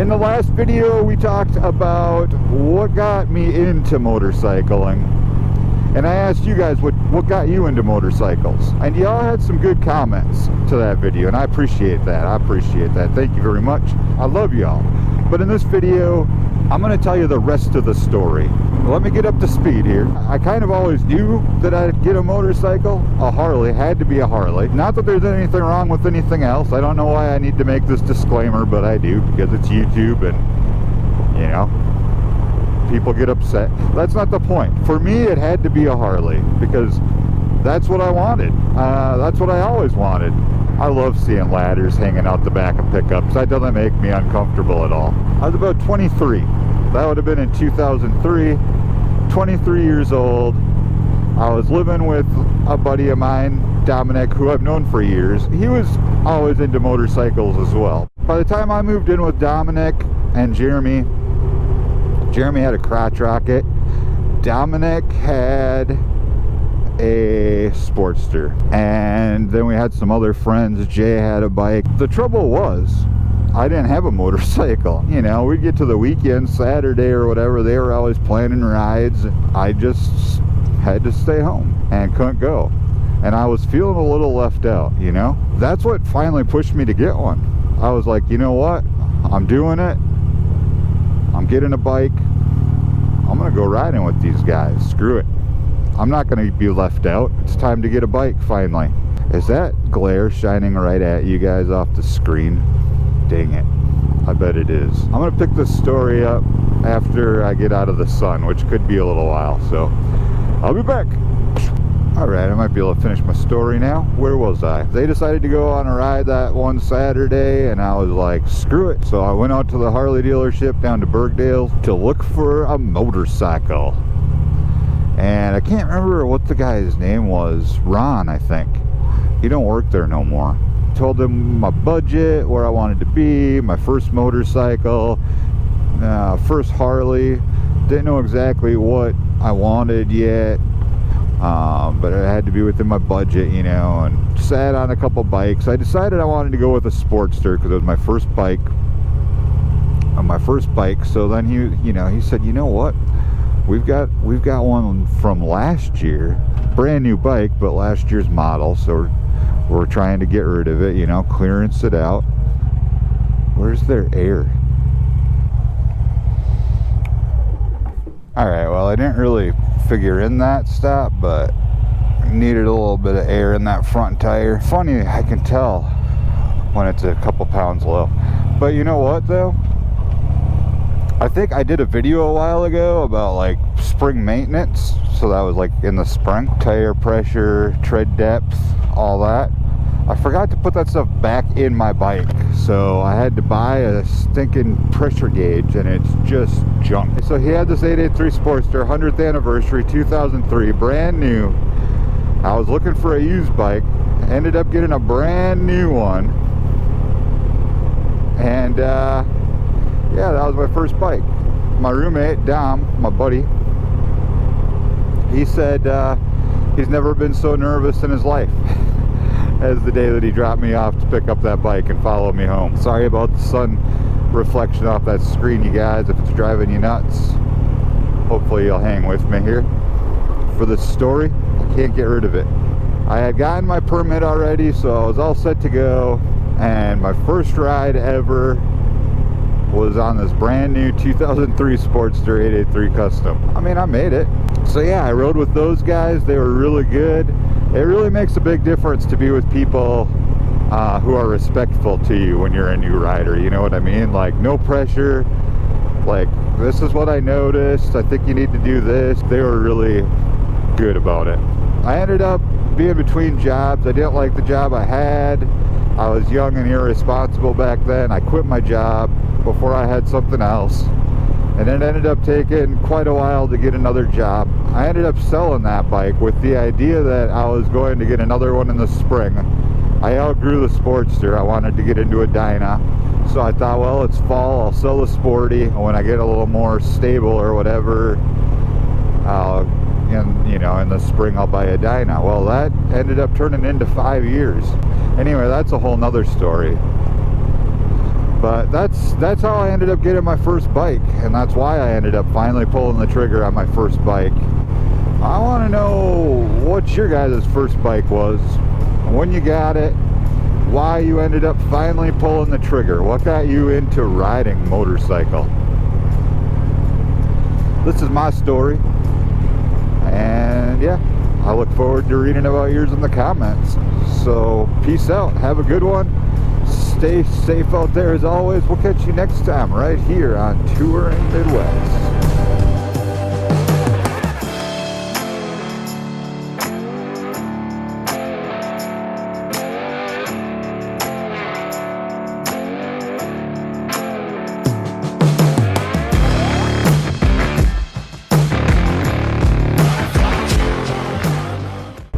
In the last video, we talked about what got me into motorcycling. And I asked you guys what got you into motorcycles. And y'all had some good comments to that video, and I appreciate that. I appreciate that. Thank you very much. I love y'all. But in this video, I'm going to tell you the rest of the story. Let me get up to speed here. I kind of always knew that I'd get a motorcycle. A Harley, had to be a Harley. Not that there's anything wrong with anything else. I don't know why I need to make this disclaimer, but I do, because it's YouTube and, you know, people get upset. That's not the point. For me, it had to be a Harley, because that's what I wanted. That's what I always wanted. I love seeing ladders hanging out the back of pickups. That doesn't make me uncomfortable at all. I was about 23. That would have been in 2003. 23 years old. I was living with a buddy of mine, Dominic, who I've known for years. He was always into motorcycles as well. By the time I moved in with Dominic and Jeremy had a crotch rocket. Dominic had a Sportster, and then we had some other friends. Jay had a bike. The trouble was, I didn't have a motorcycle. You know, we'd get to the weekend, Saturday or whatever, they were always planning rides. I just had to stay home and couldn't go, and I was feeling a little left out, you know. That's what finally pushed me to get one. I was like, you know what, I'm doing it. I'm getting a bike. I'm gonna go riding with these guys. Screw it. I'm not going to be left out. It's time to get a bike finally. Is that glare shining right at you guys off the screen? Dang it. I bet it is. I'm going to pick this story up after I get out of the sun, which could be a little while. So I'll be back. Alright, I might be able to finish my story now. Where was I? They decided to go on a ride that one Saturday, and I was like, screw it. So I went out to the Harley dealership down to Bergdale to look for a motorcycle. And I can't remember what the guy's name was. Ron, I think. He don't work there no more. Told him my budget, where I wanted to be, my first motorcycle, first Harley. Didn't know exactly what I wanted yet, but it had to be within my budget, you know, and sat on a couple bikes. I decided I wanted to go with a Sportster because it was my first bike. So then he said, you know what? We've got one from last year, brand new bike, but last year's model, so we're trying to get rid of it, you know, clearance it out. Where's their air? Alright, well, I didn't really figure in that stop, but needed a little bit of air in that front tire. Funny, I can tell when it's a couple pounds low. But you know what, though? I think I did a video a while ago about like spring maintenance. So that was like in the spring. Tire pressure, tread depth, all that. I forgot to put that stuff back in my bike. So I had to buy a stinking pressure gauge, and it's just junk. So he had this 883 Sportster, 100th anniversary, 2003, brand new. I was looking for a used bike. Ended up getting a brand new one. And yeah, that was my first bike. My roommate, Dom, my buddy, he said he's never been so nervous in his life as the day that he dropped me off to pick up that bike and follow me home. Sorry about the sun reflection off that screen, you guys, if it's driving you nuts. Hopefully you'll hang with me here for this story. I can't get rid of it. I had gotten my permit already, so I was all set to go, and my first ride ever was on this brand new 2003 Sportster 883 Custom. I mean, I made it. So yeah, I rode with those guys. They were really good. It really makes a big difference to be with people who are respectful to you when you're a new rider. You know what I mean? Like, no pressure. Like, this is what I noticed. I think you need to do this. They were really good about it. I ended up being between jobs. I didn't like the job I had. I was young and irresponsible back then. I quit my job before I had something else, and it ended up taking quite a while to get another job. I ended up selling that bike with the idea that I was going to get another one in the spring. I outgrew the Sportster. I wanted to get into a Dyna, so I thought, well, it's fall, I'll sell the Sporty, and when I get a little more stable or whatever, in the spring I'll buy a Dyna. Well, that ended up turning into 5 years. Anyway, that's a whole nother story. But that's how I ended up getting my first bike, and that's why I ended up finally pulling the trigger on my first bike. I want to know what your guys' first bike was, when you got it, why you ended up finally pulling the trigger, what got you into riding motorcycle. This is my story, and yeah, I look forward to reading about yours in the comments. So peace out, have a good one, stay safe out there as always. We'll catch you next time right here on Touring Midwest.